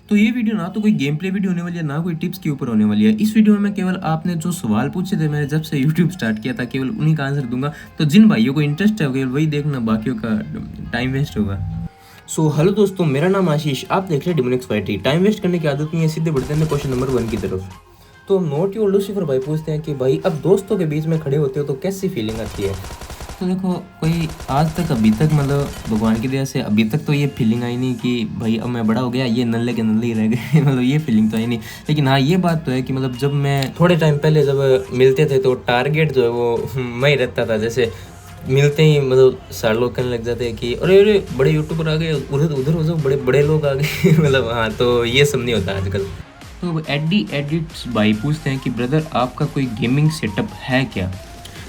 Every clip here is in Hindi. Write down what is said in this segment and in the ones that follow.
तो ये वीडियो ना तो कोई गेम प्ले वीडियो होने वाली है, ना कोई टिप्स के ऊपर होने वाली है। इस वीडियो में मैं केवल आपने जो सवाल पूछे थे मैंने जब से यूट्यूब स्टार्ट किया था, केवल उन्हीं का आंसर दूंगा। तो जिन भाइयों को इंटरेस्ट है केवल वही देखना, बाकियों का टाइम वेस्ट होगा। हेलो दोस्तों, मेरा नाम आशीष, आप देख रहे हैं डिमोनिक्स वाईटी। टाइम वेस्ट करने की आदत नहीं है, सीधे बढ़ते हैं क्वेश्चन नंबर 1 की तरफ। तो नोट यू लूसीफर भाई पूछते हैं कि भाई अब दोस्तों के बीच में खड़े होते हो तो कैसी फीलिंग आती है। तो देखो, कोई आज तक अभी तक मतलब भगवान की दया से अभी तक तो ये फीलिंग आई नहीं कि भाई अब मैं बड़ा हो गया, ये नल्ले के नल्ले ही रह गए मतलब ये फीलिंग तो आई नहीं। लेकिन हाँ, ये बात तो है कि मतलब जब मैं थोड़े टाइम पहले जब मिलते थे तो टारगेट जो है वो मैं ही रहता था। जैसे मिलते ही मतलब सारे लोग कहने लग जाते हैं कि अरे अरे बड़े यूट्यूबर आ गए, उधर उधर उधर बड़े बड़े लोग आ गए मतलब हाँ, तो ये सब नहीं होता आजकल। तो एडिट्स भाई पूछते हैं कि ब्रदर आपका कोई गेमिंग सेटअप है क्या।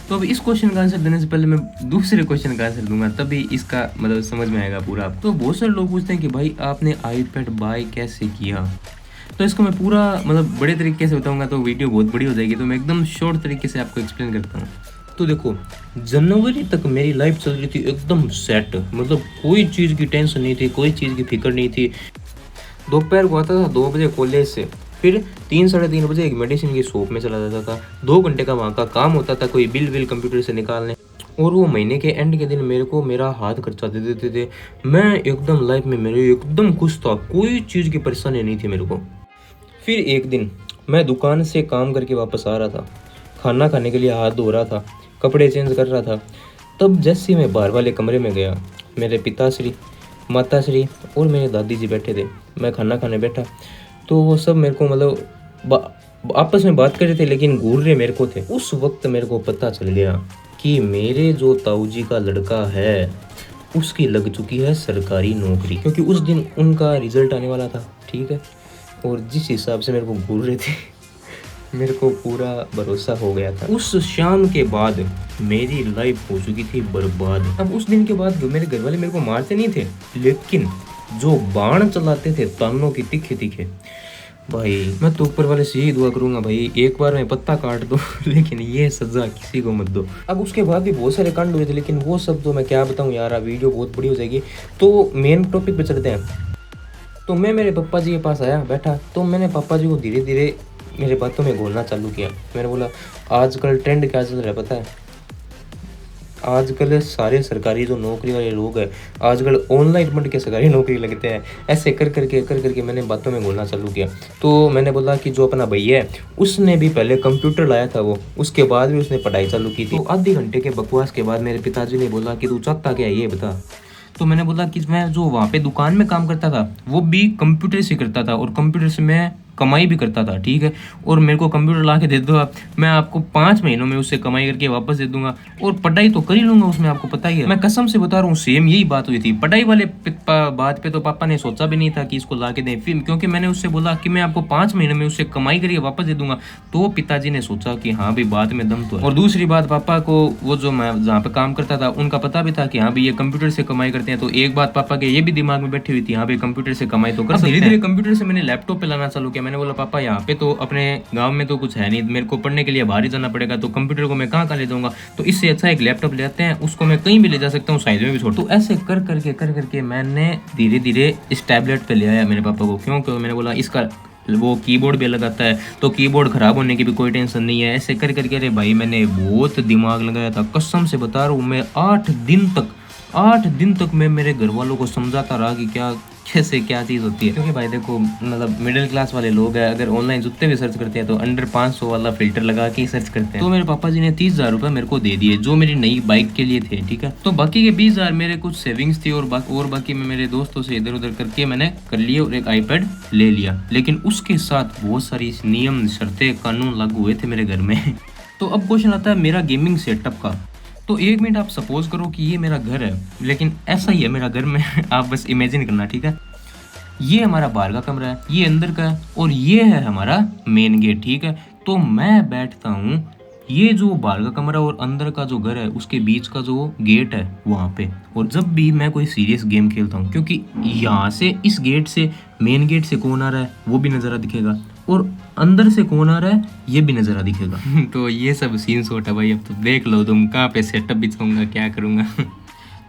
तो अब इस क्वेश्चन का आंसर देने से पहले मैं दूसरे क्वेश्चन का आंसर दूंगा, तभी इसका मतलब समझ में आएगा पूरा। तो बहुत सारे लोग पूछते हैं कि भाई आपने आईपैड बाय कैसे किया। तो इसको मैं पूरा मतलब बड़े तरीके से बताऊंगा तो वीडियो बहुत बड़ी हो जाएगी, तो मैं एकदम शॉर्ट तरीके से आपको एक्सप्लेन करता हूँ। तो देखो, जनवरी तक मेरी लाइफ चल रही थी एकदम सेट, मतलब कोई चीज़ की टेंशन नहीं थी, कोई चीज़ की फिक्र नहीं थी। दोपहर को आता था 2 बजे कॉलेज से, फिर 3-3:30 बजे एक मेडिसिन की शॉप में चला जाता था। 2 घंटे का वहाँ का काम होता था, कोई बिल कंप्यूटर से निकालने, और वो महीने के एंड के दिन मेरे को मेरा हाथ खर्चा दे देते थे। मैं एकदम लाइफ में मेरे एकदम खुश था, कोई चीज़ की परेशानी नहीं थी मेरे को। फिर एक दिन मैं दुकान से काम करके वापस आ रहा था, खाना खाने के लिए हाथ धो रहा था, कपड़े चेंज कर रहा था। तब जैसे मैं बाहर वाले कमरे में गया, मेरे पिताश्री, माताश्री और मेरे दादी जी बैठे थे। मैं खाना खाने बैठा तो वो सब मेरे को मतलब आपस में बात कर रहे थे, लेकिन घूर रहे मेरे को थे। उस वक्त मेरे को पता चल गया कि मेरे जो ताऊ जी का लड़का है उसकी लग चुकी है सरकारी नौकरी, क्योंकि उस दिन उनका रिजल्ट आने वाला था, ठीक है। और जिस हिसाब से मेरे को घूर रहे थे मेरे को पूरा भरोसा हो गया था। उस शाम के बाद मेरी लाइफ हो चुकी थी बर्बाद। अब उस दिन के बाद मेरे घर वाले मेरे को मारते नहीं थे, लेकिन जो बाण चलाते थे तानों की तीखे तीखे, भाई मैं तो ऊपर वाले से ही दुआ करूंगा भाई एक बार मैं पत्ता काट दो लेकिन ये सजा किसी को मत दो। अब उसके बाद भी बहुत सारे कांड हुए थे, लेकिन वो सब तो मैं क्या बताऊं यार, वीडियो बहुत बड़ी हो जाएगी। तो मेन टॉपिक पे चलते हैं। तो मैं मेरे पापा जी के पास आया, बैठा, तो मैंने पापा जी को धीरे धीरे मेरे बातों में घोलना चालू किया। मैंने बोला आजकल ट्रेंड क्या चल रहा है पता है, आजकल सारे सरकारी जो नौकरी वाले लोग हैं आजकल ऑनलाइन पढ़ के सरकारी नौकरी लगते हैं। ऐसे कर करके मैंने बातों में घोलना चालू किया। तो मैंने बोला कि जो अपना भैया है उसने भी पहले कंप्यूटर लाया था, वो उसके बाद भी उसने पढ़ाई चालू की थी। तो आधे घंटे के बकवास के बाद मेरे पिताजी ने बोला कि तू चाहता क्या है ये बता। तो मैंने बोला कि मैं जो वहाँ पे दुकान में काम करता था वो भी कंप्यूटर से करता था, और कंप्यूटर से मैं कमाई भी करता था, ठीक है। और मेरे को कंप्यूटर ला के दे दो आप, मैं आपको 5 महीनों में उससे कमाई करके वापस दे दूंगा, और पढ़ाई तो कर ही लूंगा उसमें, आपको पता ही है। मैं कसम से बता रहा हूँ, सेम यही बात हुई थी। पढ़ाई वाले बात पे तो पापा ने सोचा भी नहीं था कि इसको ला के दें, फिर क्योंकि मैंने उससे बोला कि मैं आपको 5 महीनों में उससे कमाई करके वापस दे दूंगा, तो पिताजी ने सोचा कि हाँ भाई बात में दम तो है। और दूसरी बात, पापा को वो जो मैं जहाँ पे काम करता था उनका पता भी था कि हाँ भाई ये कंप्यूटर से कमाई करते हैं। तो एक बात पापा के ये भी दिमाग में बैठी हुई थी, हाँ भाई कंप्यूटर से कमाई तो कर सकते हैं। धीरे धीरे कंप्यूटर से मैंने लैपटॉप पे लाना चालू किया। मैंने बोला पापा यहाँ पे तो अपने गांव में तो कुछ है नहीं, मेरे को पढ़ने के लिए बाहर ही जाना पड़ेगा, तो कंप्यूटर को मैं कहाँ ले जाऊंगा, तो इससे अच्छा एक लैपटॉप ले आते हैं, उसको मैं कहीं भी ले जा सकता हूँ, साइज में भी छोड़। तो ऐसे कर करके मैंने धीरे धीरे इस टैबलेट पे ले आया मेरे पापा को। क्यों मैंने बोला इसका वो कीबोर्ड भी अलग आता है, तो कीबोर्ड खराब होने की भी कोई टेंशन नहीं है। ऐसे कर करके अरे भाई मैंने बहुत दिमाग लगाया था, कसम से बता रहा हूँ। मैं 8 दिन तक मैं मेरे घर वालों को समझाता रहा कि क्या कैसे क्या चीज़ होती है। क्योंकि भाई देखो, मतलब मिडिल क्लास वाले लोग हैं, अगर ऑनलाइन जूते भी सर्च करते हैं तो अंडर 500 वाला फिल्टर लगा के ही सर्च करते हैं। तो मेरे पापा जी ने 30,000 रुपये मेरे को दे दिए, जो मेरी नई बाइक के लिए थे, ठीक है। तो बाकी के 20,000 मेरे कुछ सेविंग्स थी, और बाकी मैं मेरे दोस्तों से इधर उधर करके मैंने कर लिए और एक आईपैड ले लिया। लेकिन उसके साथ बहुत सारी नियम शर्तें कानून लागू हुए थे मेरे घर में तो अब क्वेश्चन आता है मेरा गेमिंग सेटअप का। तो 1 मिनट आप सपोज करो कि ये मेरा घर है, लेकिन ऐसा ही है मेरा घर में आप बस इमेजिन करना, ठीक है। ये हमारा बाहर का कमरा है, ये अंदर का है, और ये है हमारा मेन गेट, ठीक है। तो मैं बैठता हूँ ये जो बाहर का कमरा और अंदर का जो घर है उसके बीच का जो गेट है वहाँ पे। और जब भी मैं कोई सीरियस गेम खेलता हूँ, क्योंकि यहाँ से इस गेट से मेन गेट से कौन आ रहा है वो भी नज़ारा दिखेगा, और अंदर से कौन आ रहा है ये भी नज़ारा दिखेगा तो ये सब सीन शॉट है भाई। अब तो देख लो तुम कहाँ पे सेटअप बिछाऊंगा क्या करूँगा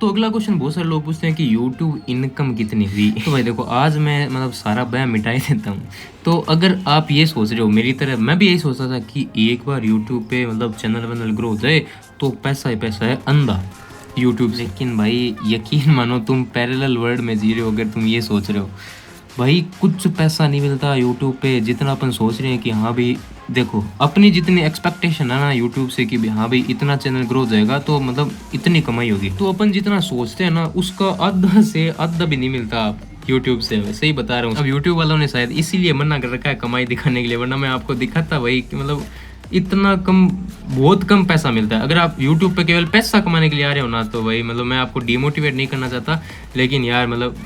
तो अगला क्वेश्चन बहुत सारे लोग पूछते हैं कि यूट्यूब इनकम कितनी हुई। तो भाई देखो, आज मैं मतलब सारा बयान मिटाई देता हूँ। तो अगर आप ये सोच रहे हो मेरी तरह, मैं भी यही सोचता था कि एक बार यूट्यूब पे मतलब चैनल वैनल ग्रो हो जाए तो पैसा ही पैसा है अंधा यूट्यूब से। लेकिन भाई यकीन मानो, तुम पैरेलल वर्ल्ड में जी रहे हो अगर तुम ये सोच रहे हो। भाई कुछ पैसा नहीं मिलता यूट्यूब पे जितना अपन सोच रहे हैं कि हाँ भाई देखो, अपनी जितनी एक्सपेक्टेशन है ना यूट्यूब से कि भाई हाँ भाई इतना चैनल ग्रो जाएगा तो मतलब इतनी कमाई होगी, तो अपन जितना सोचते हैं ना उसका आधा से आधा भी नहीं मिलता यूट्यूब से। मैं सही बता रहा हूँ। अब यूट्यूब वालों ने शायद इसीलिए मना कर रखा है कमाई दिखाने के लिए, वरना मैं आपको दिखाता भाई कि मतलब इतना कम, बहुत कम पैसा मिलता है। अगर आप यूट्यूब पे केवल पैसा कमाने के लिए आ रहे हो ना तो भाई मतलब मैं आपको डिमोटिवेट नहीं करना चाहता, लेकिन यार मतलब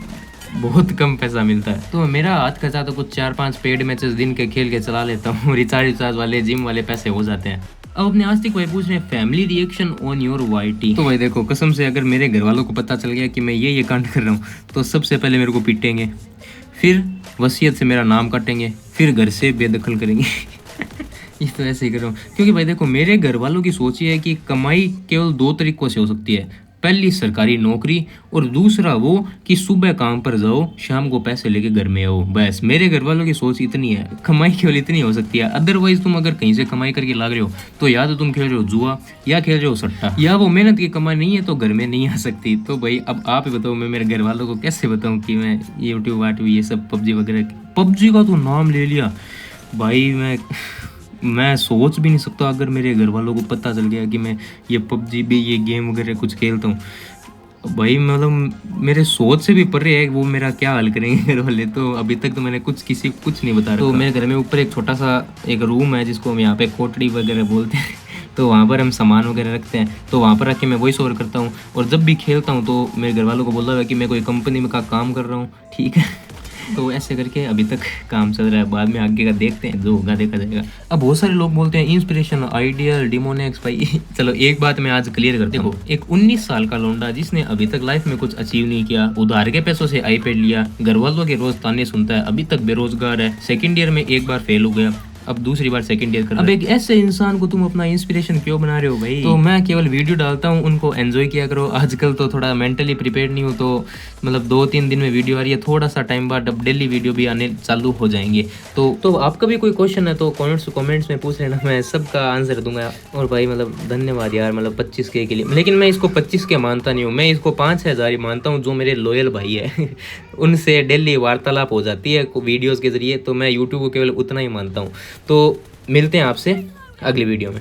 बहुत कम पैसा मिलता है। तो मेरा हाथ खर्चा तो कुछ 4-5 पेड मैचेस दिन के खेल के चला लेता हूँ। रिचार्ज वाले जिम वाले पैसे हो जाते हैं। अब अपने आस्तिक भाई पूछ रहे हैं family reaction on your YT. तो भाई देखो, कसम से अगर मेरे घर वालों को पता चल गया कि मैं ये कांड कर रहा हूँ तो सबसे पहले मेरे को पीटेंगे, फिर वसीयत से मेरा नाम काटेंगे, फिर घर से बेदखल करेंगे। इस तो ऐसे ही कर रहा हूँ, क्योंकि भाई देखो मेरे घर वालों की सोच ये है कि कमाई केवल 2 तरीकों से हो सकती है। पहली सरकारी नौकरी, और दूसरा वो कि सुबह काम पर जाओ, शाम को पैसे लेके घर में आओ। बस मेरे घर वालों की सोच इतनी है, कमाई केवल इतनी हो सकती है। अदरवाइज तुम अगर कहीं से कमाई करके लाग रहे हो तो या तो तुम खेल रहे हो जुआ, या खेल रहे हो सट्टा, या वो मेहनत की कमाई नहीं है तो घर में नहीं आ सकती। तो भाई अब आप ही बताओ, मैं मेरे घर वालों को कैसे बताऊँ कि मैं यूट्यूब वाट्यूब ये सब पबजी वगैरह। पबजी का तो नाम ले लिया भाई, मैं सोच भी नहीं सकता अगर मेरे घर वालों को पता चल गया कि मैं ये पबजी भी, ये गेम वगैरह कुछ खेलता हूँ। भाई मतलब मेरे सोच से भी परे है वो मेरा क्या हाल करेंगे घर वाले। तो अभी तक तो मैंने किसी को कुछ नहीं बता रहा। तो मेरे घर में ऊपर एक छोटा सा एक रूम है जिसको हम यहाँ पे कोठड़ी वगैरह बोलते हैं। तो वहाँ पर हम सामान वगैरह रखते हैं, तो वहाँ पर आके मैं वॉइस ओवर करता हूँ। और जब भी खेलता हूँ तो मेरे घर वालों को बोला हुआ है कि मैं कोई कंपनी में का काम कर रहा हूँ, ठीक है। तो ऐसे करके अभी तक काम चल रहा है, बाद में आगे का देखते हैं, जो होगा देखा जाएगा। अब बहुत सारे लोग बोलते हैं इंस्पिरेशन, आइडियल, डिमोनिक्स। भाई चलो एक बात मैं आज क्लियर करता हूँ। एक 19 साल का लौंडा जिसने अभी तक लाइफ में कुछ अचीव नहीं किया, उधार के पैसों से आईपैड लिया, घर वालों के रोज ताने सुनता है, अभी तक बेरोजगार है, सेकेंड ईयर में एक बार फेल हो गया, अब दूसरी बार सेकंड ईयर कर रहा है। अब एक ऐसे इंसान को तुम अपना इंस्पिरेशन क्यों बना रहे हो भाई? तो मैं केवल वीडियो डालता हूँ, उनको एंजॉय किया करो। आजकल तो थोड़ा मेंटली प्रिपेयर नहीं हूँ, तो मतलब 2-3 दिन में वीडियो आ रही है, थोड़ा सा टाइम बाद अब डेली वीडियो भी आने चालू हो जाएंगे। तो आपका भी कोई क्वेश्चन है तो कॉमेंट्स में पूछ लेना, मैं सबका आंसर दूंगा। और भाई मतलब धन्यवाद यार, मतलब 25K के लिए। लेकिन मैं इसको 25K मानता नहीं हूँ, मैं इसको 5,000 ही मानता हूँ, जो मेरे लॉयल भाई है। उनसे डेली वार्तालाप हो जाती है वीडियोज़ के जरिए, तो मैं यूट्यूब को केवल उतना ही मानता हूँ। तो मिलते हैं आपसे अगली वीडियो में।